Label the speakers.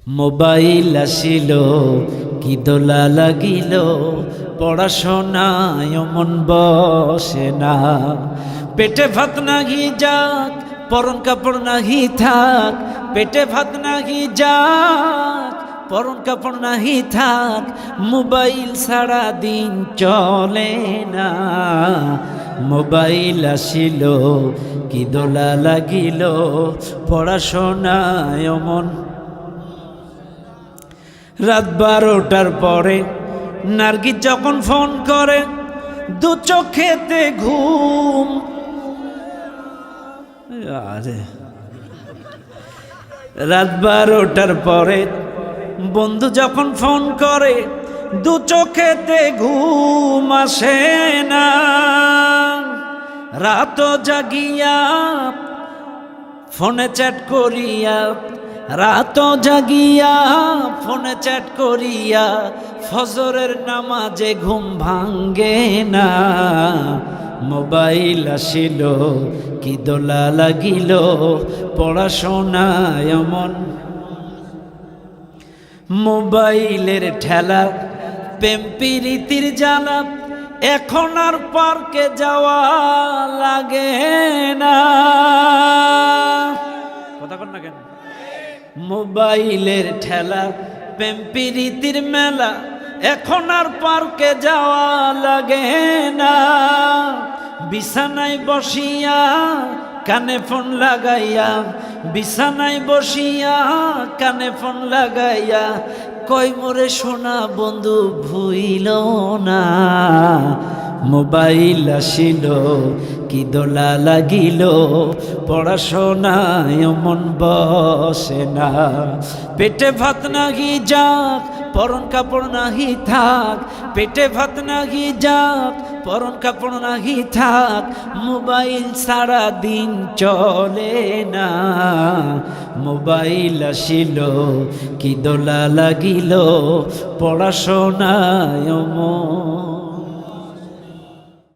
Speaker 1: Mobile আসিল কি দোলা লাগিল, পড়াশোনায় মন বসে না। পেটে ভাত নাহি যাক, পরন কাপড় নাহি থাক, পেটে ভাত নাহি যাক, পরন কাপড় নাহি থাক, মোবাইল সারা দিন চলে না। মোবাইল আসিল কি দোলা লাগিল, পড়াশোনায় মন। রাত 12টার পরে নার্গিস যখন ফোন করে, দু চোখেতে ঘুম। আরে রাত 12টার পরে বন্ধু যখন ফোন করে, দু চোখেতে ঘুম আসে না। রাত জাগিয়া ফোনে চ্যাট করিয়া, রাত জাগিয়া ফোনে চ্যাট করিয়া, ফজরের নামাজে ঘুম ভাঙ্গে না। মোবাইল আসিল কি দোলা লাগিল, পড়াশোনায় মন। মোবাইলের ঠেলা, প্রেম প্রীতির জ্বালা, এখন আর পার্কে যাওয়া লাগে না। কথা কন না কেন? মোবাইলের ঠেলা, প্রেম প্রীতির মেলা, এখন আর পার্কে যাওয়া লাগে না। বিছানায় বসিয়া কানে ফোন লাগাইয়া, বিছানায় বসিয়া কানে ফোন লাগাইয়া, কই মোরে সোনা বন্ধু ভুইল না। মোবাইল আসিল কি দোলা লাগিল, পড়াশোনায় মন বসে না। পেটে ভাত নাহি যাক, পরন কাপড় নাহি থাক, পেটে ভাত নাহি যাক, পরন কাপড় নাহি থাক, মোবাইল সারা দিন চলে না। মোবাইল আসিল কি দোলা লাগিল, পড়াশোনায় মন।